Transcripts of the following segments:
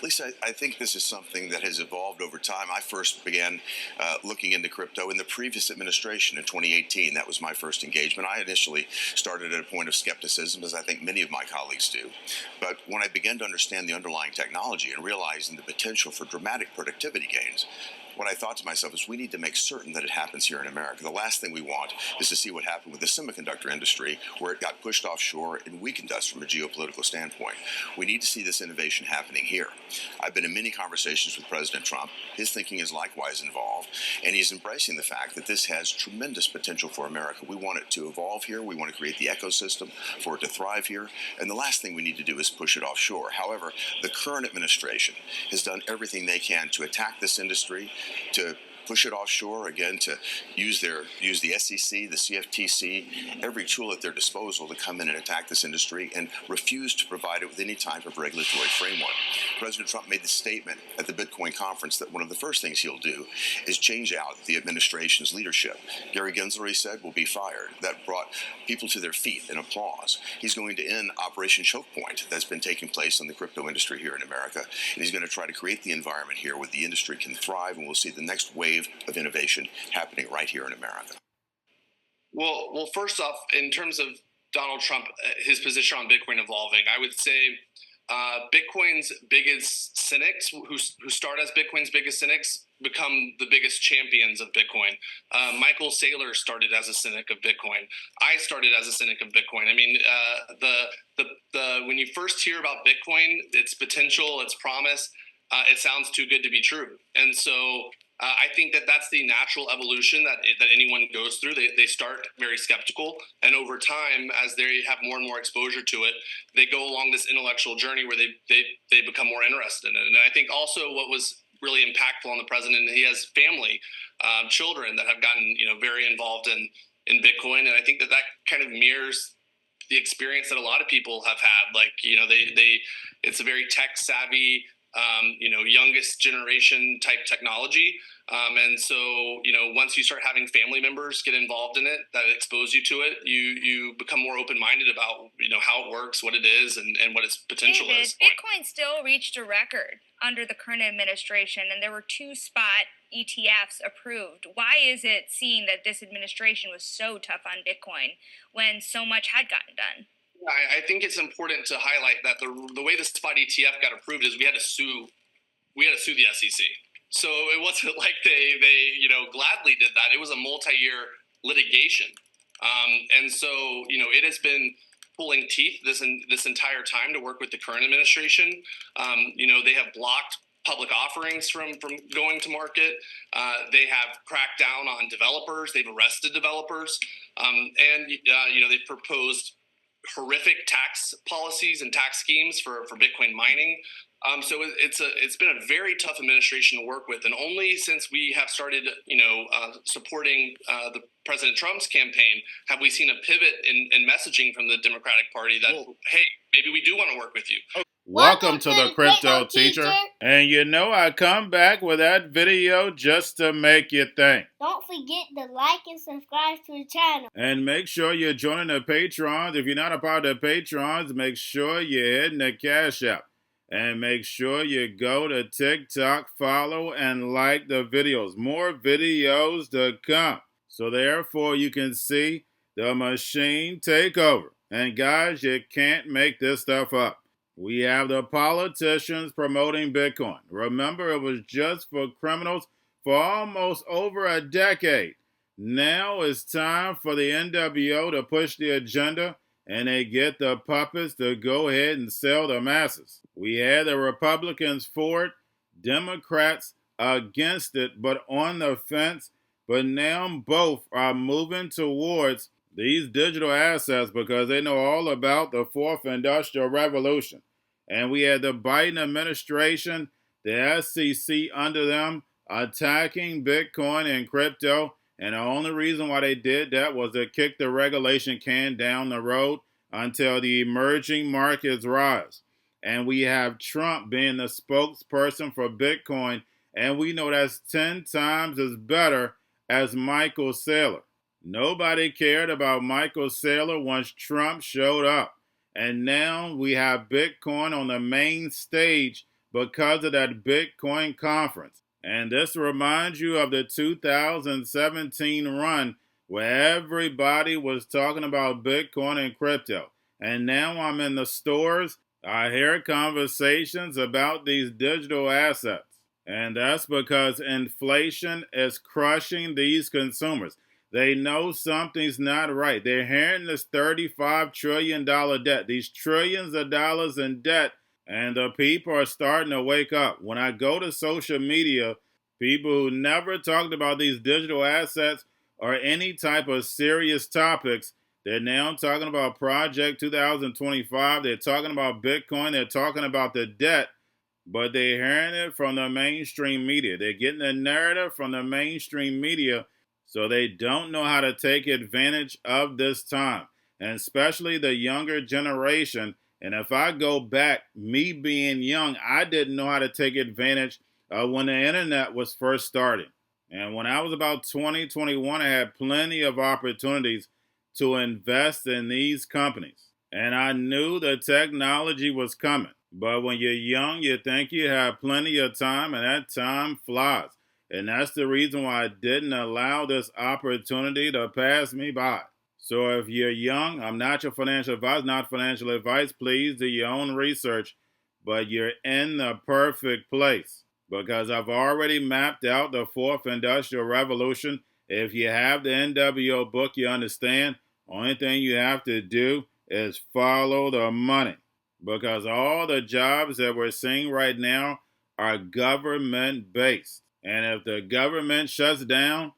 Lisa, I think this is something that has evolved over time. I first began looking into crypto in the previous administration in 2018. That was my first engagement. I initially started at a point of skepticism, as I think many of my colleagues do. But when I began to understand the underlying technology and realizing the potential for dramatic productivity gains, what I thought to myself is we need to make certain that it happens here in America. The last thing we want is to see what happened with the semiconductor industry, where it got pushed offshore and weakened us from a geopolitical standpoint. We need to see this innovation happening here. I've been in many conversations with President Trump. His thinking is likewise involved, and he's embracing the fact that this has tremendous potential for America. We want it to evolve here. We want to create the ecosystem for it to thrive here. And the last thing we need to do is push it offshore. However, the current administration has done everything they can to attack this industry, to push it offshore, again, to use the SEC, the CFTC, every tool at their disposal to come in and attack this industry and refuse to provide it with any type of regulatory framework. President Trump made the statement at the Bitcoin conference that one of the first things he'll do is change out the administration's leadership. Gary Gensler, he said, will be fired. That brought people to their feet in applause. He's going to end Operation Choke Point that's been taking place in the crypto industry here in America, and he's going to try to create the environment here where the industry can thrive, and we'll see the next wave of innovation happening right here in America. Well, first off, in terms of Donald Trump, his position on Bitcoin evolving, I would say Bitcoin's biggest cynics, who start as Bitcoin's biggest cynics, become the biggest champions of Bitcoin. Michael Saylor started as a cynic of Bitcoin. I started as a cynic of Bitcoin. I mean, when you first hear about Bitcoin, its potential, its promise, it sounds too good to be true, and so. I think that's the natural evolution that anyone goes through. They start very skeptical, and over time, as they have more and more exposure to it, they go along this intellectual journey where they become more interested in it. And I think also what was really impactful on the president, he has family, children that have gotten very involved in Bitcoin, and I think that kind of mirrors the experience that a lot of people have had. Like it's a very tech savvy. Youngest generation type technology. And so, once you start having family members get involved in it that expose you to it, you become more open-minded about, how it works, what it is, and what its potential is. Bitcoin still reached a record under the current administration, and there were 2 spot ETFs approved. Why is it seen that this administration was so tough on Bitcoin when so much had gotten done? I think it's important to highlight that the way the spot ETF got approved is we had to sue the SEC. So it wasn't like they gladly did that. It was a multi-year litigation, and so it has been pulling teeth this entire time to work with the current administration. They have blocked public offerings from going to market. They have cracked down on developers. They've arrested developers, and they've proposed horrific tax policies and tax schemes for Bitcoin mining. So it's been a very tough administration to work with, and only since we have started, supporting the President Trump's campaign have we seen a pivot in messaging from the Democratic Party that, hey, maybe we do want to work with you. Welcome to the Cryptoteacher. And I come back with that video just to make you think. Don't forget to like and subscribe to the channel. And make sure you're joining the Patrons. If you're not a part of the Patrons, make sure you're hitting the Cash App. And make sure you go to TikTok, follow, and like the videos. More videos to come. So therefore, you can see the machine take over. And guys, you can't make this stuff up. We have the politicians promoting Bitcoin. Remember, it was just for criminals for almost over a decade. Now it's time for the NWO to push the agenda, and they get the puppets to go ahead and sell the masses. We had the Republicans for it, Democrats against it, but on the fence. But now both are moving towards these digital assets because they know all about the 4th Industrial Revolution. And we had the Biden administration, the SEC under them, attacking Bitcoin and crypto. And the only reason why they did that was to kick the regulation can down the road until the emerging markets rise. And we have Trump being the spokesperson for Bitcoin. And we know that's 10 times as better as Michael Saylor. Nobody cared about Michael Saylor once Trump showed up. And now we have Bitcoin on the main stage because of that Bitcoin conference. And this reminds you of the 2017 run where everybody was talking about Bitcoin and crypto. And now I'm in the stores, I hear conversations about these digital assets. And that's because inflation is crushing these consumers. They know something's not right. They're hearing this $35 trillion debt, these trillions of dollars in debt, and the people are starting to wake up. When I go to social media, people who never talked about these digital assets or any type of serious topics, they're now talking about Project 2025. They're talking about Bitcoin. They're talking about the debt, but they're hearing it from the mainstream media. They're getting the narrative from the mainstream media, so they don't know how to take advantage of this time, and especially the younger generation. And if I go back, me being young, I didn't know how to take advantage of when the internet was first starting. And when I was about 20, 21, I had plenty of opportunities to invest in these companies. And I knew the technology was coming. But when you're young, you think you have plenty of time, and that time flies. And that's the reason why I didn't allow this opportunity to pass me by. So if you're young, I'm not your financial advisor, not financial advice. Please do your own research. But you're in the perfect place because I've already mapped out the fourth industrial revolution. If you have the NWO book, you understand. Only thing you have to do is follow the money, because all the jobs that we're seeing right now are government-based. And if the government shuts down,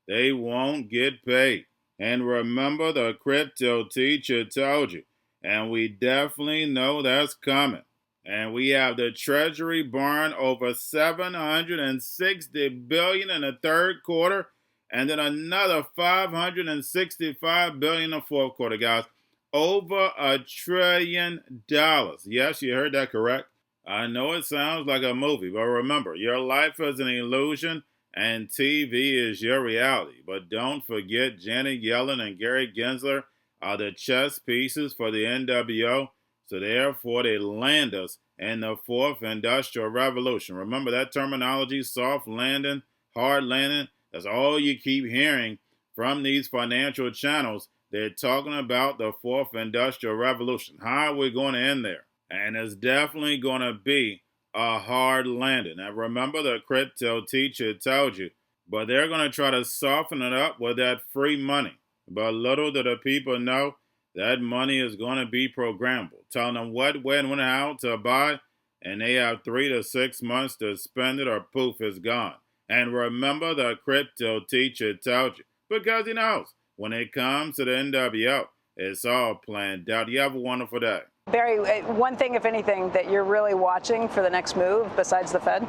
they won't get paid. And remember, the crypto teacher told you. And we definitely know that's coming. And we have the Treasury borrowing over $760 billion in the third quarter, and then another $565 billion in the fourth quarter, guys. Over $1 trillion. Yes, you heard that correct. I know it sounds like a movie, but remember, your life is an illusion and TV is your reality. But don't forget, Janet Yellen and Gary Gensler are the chess pieces for the NWO. So therefore, they land us in the fourth industrial revolution. Remember that terminology, soft landing, hard landing. That's all you keep hearing from these financial channels. They're talking about the fourth industrial revolution. How are we going to end there? And it's definitely going to be a hard landing. Now remember, the crypto teacher told you, but they're going to try to soften it up with that free money. But little do the people know, that money is going to be programmable, telling them what, when, and how to buy, and they have 3 to 6 months to spend it or poof, it's gone. And remember, the crypto teacher told you, because he knows when it comes to the NWO, it's all planned out. You have a wonderful day. Barry, one thing, if anything, that you're really watching for the next move besides the Fed?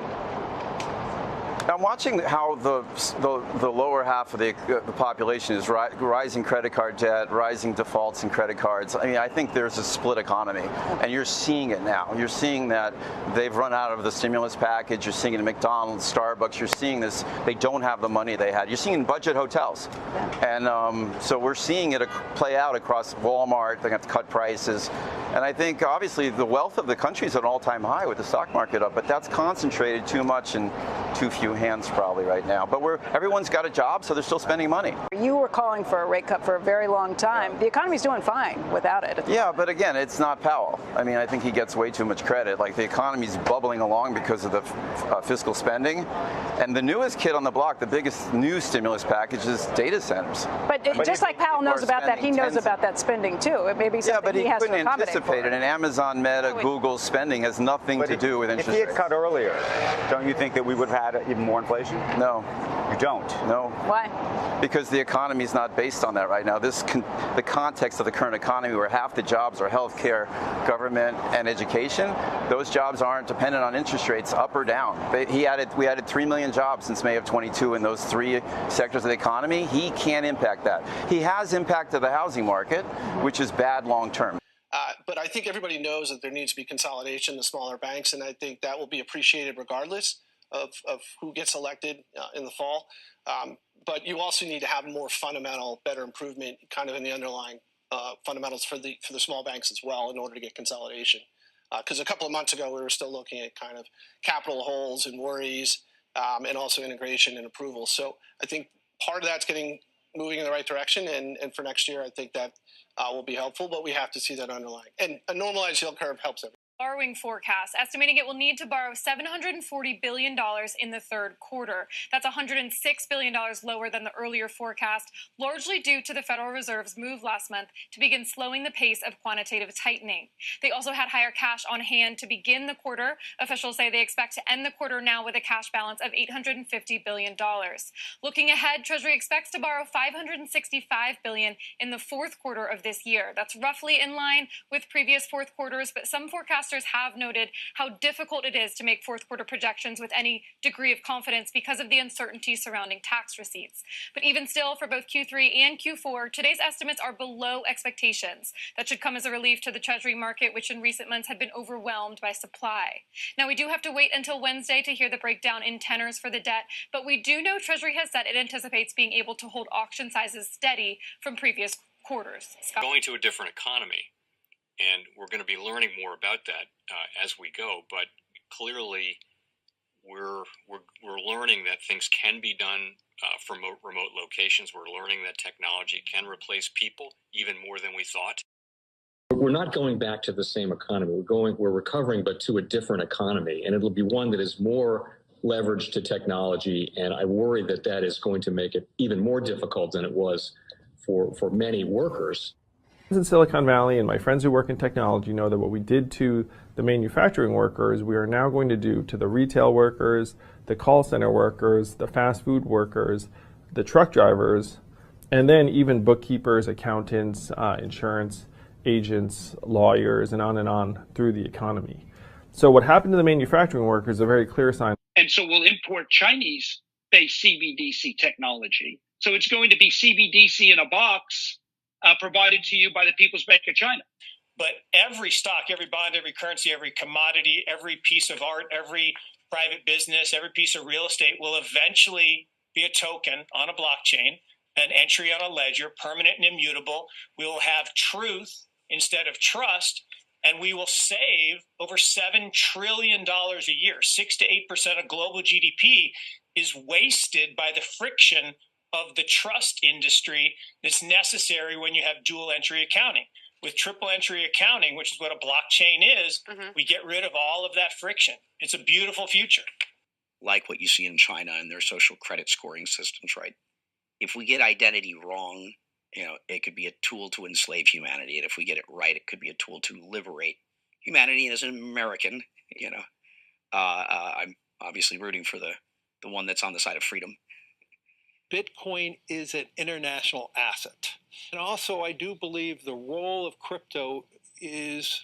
I'm watching how the lower half of the population is rising credit card debt, rising defaults in credit cards. I mean, I think there's a split economy, and you're seeing it now. You're seeing that they've run out of the stimulus package. You're seeing it in McDonald's, Starbucks. You're seeing this. They don't have the money they had. You're seeing it in budget hotels. Yeah. And so we're seeing it play out across Walmart. They have to cut prices. And I think, obviously, the wealth of the country is at an all-time high with the stock market up, but that's concentrated too much in too few hands probably right now. But everyone's got a job, so they're still spending money. You were calling for a rate cut for a very long time. The economy's doing fine without it. Yeah, but again, it's not Powell. I mean, I think he gets way too much credit. Like, the economy's bubbling along because of the fiscal spending. And the newest kid on the block, the biggest new stimulus package is data centers. But just like Powell knows about that, he knows about that spending too. It may be something he has to accommodate for. And Amazon, Meta, Google's spending has nothing to do with interest rates. If he had cut earlier, don't you think that we would have had even more inflation? No. You don't? No. Why? Because the economy is not based on that right now. The context of the current economy, where half the jobs are healthcare, government, and education, those jobs aren't dependent on interest rates up or down. We added 3 million jobs since May of 22 in those 3 sectors of the economy. He can't impact that. He has impacted the housing market, which is bad long term. But I think everybody knows that there needs to be consolidation in the smaller banks, and I think that will be appreciated regardless of who gets elected in the fall. But you also need to have more fundamental, better improvement kind of in the underlying fundamentals for the small banks as well in order to get consolidation. because a couple of months ago we were still looking at kind of capital holes and worries, and also integration and approval. So I think part of that's moving in the right direction, and for next year I think that will be helpful, but we have to see that underlying. And a normalized yield curve helps everyone. Borrowing forecast, estimating it will need to borrow $740 billion in the third quarter. That's $106 billion lower than the earlier forecast, largely due to the Federal Reserve's move last month to begin slowing the pace of quantitative tightening. They also had higher cash on hand to begin the quarter. Officials say they expect to end the quarter now with a cash balance of $850 billion. Looking ahead, Treasury expects to borrow $565 billion in the fourth quarter of this year. That's roughly in line with previous fourth quarters, but some forecasters have noted how difficult it is to make fourth quarter projections with any degree of confidence because of the uncertainty surrounding tax receipts. But even still, for both Q3 and Q4, today's estimates are below expectations. That should come as a relief to the Treasury market, which in recent months had been overwhelmed by supply. Now, we do have to wait until Wednesday to hear the breakdown in tenors for the debt, but we do know Treasury has said it anticipates being able to hold auction sizes steady from previous quarters. Scott? Going to a different economy. And we're going to be learning more about that as we go. But clearly, we're learning that things can be done from remote locations. We're learning that technology can replace people even more than we thought. We're not going back to the same economy. We're recovering, but to a different economy, and it'll be one that is more leveraged to technology. And I worry that that is going to make it even more difficult than it was for many workers. In Silicon Valley, and my friends who work in technology know that what we did to the manufacturing workers, we are now going to do to the retail workers, the call center workers, the fast food workers, the truck drivers, and then even bookkeepers, accountants, insurance agents, lawyers, and on through the economy. So what happened to the manufacturing workers is a very clear sign. And so we'll import Chinese-based CBDC technology. So it's going to be CBDC in a box, provided to you by the People's Bank of China. But every stock, every bond, every currency, every commodity, every piece of art, every private business, every piece of real estate will eventually be a token on a blockchain, an entry on a ledger, permanent and immutable. We will have truth instead of trust, and we will save over $7 trillion a year. 6 to 8% of global GDP is wasted by the friction of the trust industry that's necessary when you have dual entry accounting. With triple entry accounting, which is what a blockchain is, we get rid of all of that friction. It's a beautiful future. Like what you see in China and their social credit scoring systems, right? If we get identity wrong, it could be a tool to enslave humanity. And if we get it right, it could be a tool to liberate humanity. And as an American, I'm obviously rooting for the one that's on the side of freedom. Bitcoin is an international asset. And also, I do believe the role of crypto is,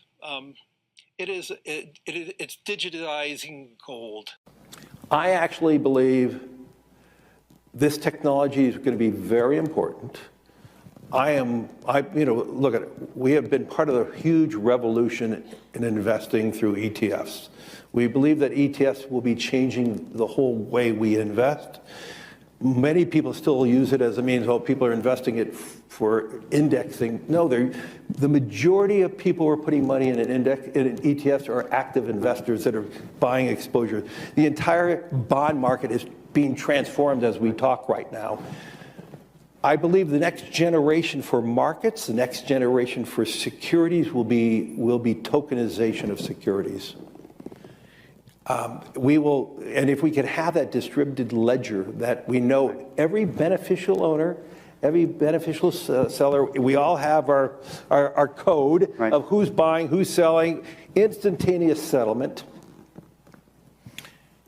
it's digitizing gold. I actually believe this technology is going to be very important. Look at it. We have been part of a huge revolution in investing through ETFs. We believe that ETFs will be changing the whole way we invest. Many people still use it as a means, people are investing it for indexing. No, the majority of people who are putting money in in ETFs are active investors that are buying exposure. The entire bond market is being transformed as we talk right now. I believe the next generation for markets, the next generation for securities will be tokenization of securities. And if we could have that distributed ledger that we know every beneficial owner, every beneficial seller, we all have our code of who's buying, who's selling, instantaneous settlement.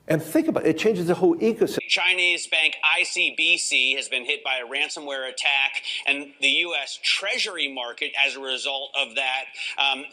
And think about it, it changes the whole ecosystem. Chinese bank ICBC has been hit by a ransomware attack, and the U.S. Treasury market, as a result of that,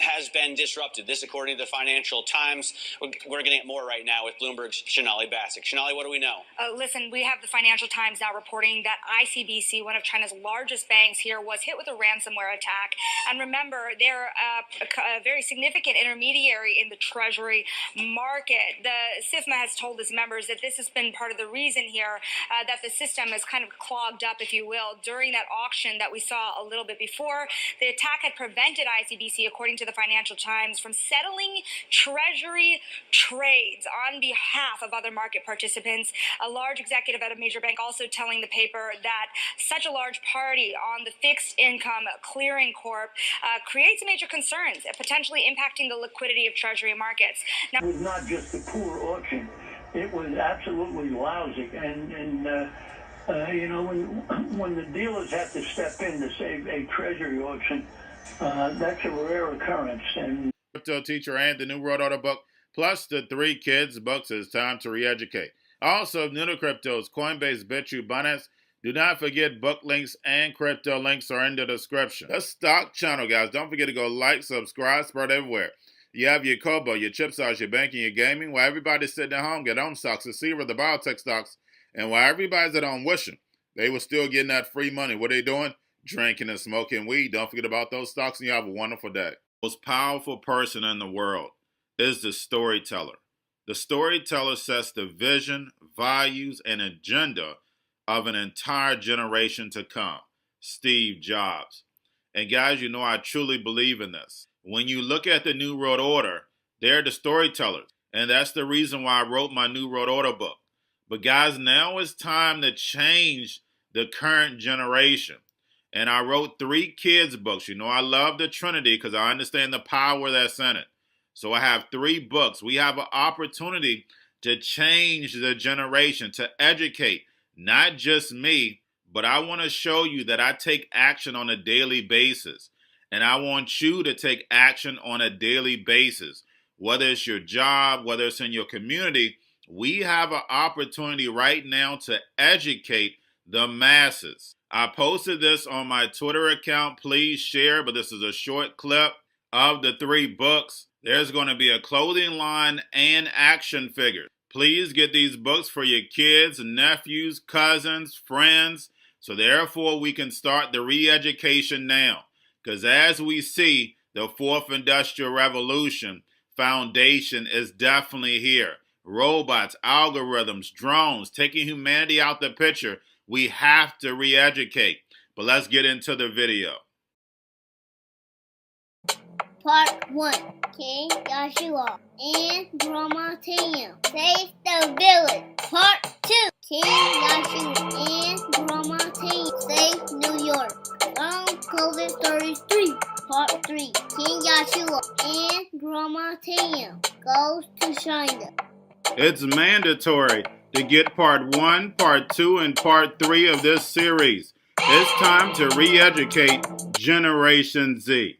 has been disrupted. This, according to the Financial Times. We're getting it more right now with Bloomberg's Sonali Basak. Sonali, what do we know? Listen, we have the Financial Times now reporting that ICBC, one of China's largest banks here, was hit with a ransomware attack. And remember, they're a very significant intermediary in the Treasury market. The SIFMA has told his members that this has been part of the reason here that the system is kind of clogged up, if you will. During that auction that we saw a little bit before, the attack had prevented ICBC, according to the Financial Times, from settling Treasury trades on behalf of other market participants. A large executive at a major bank also telling the paper that such a large party on the fixed income clearing corp creates major concerns, potentially impacting the liquidity of Treasury markets. Now, it was not just a poor auction; it was absolutely lousy. And you know, when the dealers have to step in to save a Treasury auction, that's a rare occurrence. And Cryptoteacher and the New World Order book, plus the 3 kids books. It's time to re-educate. Also, new to cryptos, Coinbase, Bitrue, Binance. Do not forget book links and crypto links are in the description. The stock channel, guys. Don't forget to go like, subscribe, spread everywhere. You have your Kobo, your chip stocks, your banking, your gaming. While everybody's sitting at home, get home stocks, the Seaver, the biotech stocks. And while everybody's at home wishing, they were still getting that free money. What are they doing? Drinking and smoking weed. Don't forget about those stocks, and you have a wonderful day. The most powerful person in the world is the storyteller. The storyteller sets the vision, values, and agenda of an entire generation to come. Steve Jobs. And guys, you know I truly believe in this. When you look at the New World Order, they're the storytellers. And that's the reason why I wrote my New World Order book. But guys, now it's time to change the current generation. And I wrote 3 kids books. You know I love the Trinity because I understand the power that's in it. So I have 3 books. We have an opportunity to change the generation, to educate, not just me, but I want to show you that I take action on a daily basis. And I want you to take action on a daily basis. Whether it's your job, whether it's in your community, we have an opportunity right now to educate the masses. I posted this on my Twitter account. Please share, but this is a short clip of the 3 books. There's going to be a clothing line and action figures. Please get these books for your kids, nephews, cousins, friends, so therefore we can start the re-education now. Because as we see, the 4th Industrial Revolution foundation is definitely here. Robots, algorithms, drones, taking humanity out the picture. We have to re-educate. But let's get into the video. Part 1. King Joshua and Grandma Tam save the village. Part 2. King Joshua and Grandma Tam save New York. Long COVID Stories 3. Part 3. King Joshua and Grandma Tam goes to China. It's mandatory to get part 1, part 2, and part 3 of this series. It's time to re-educate Generation Z.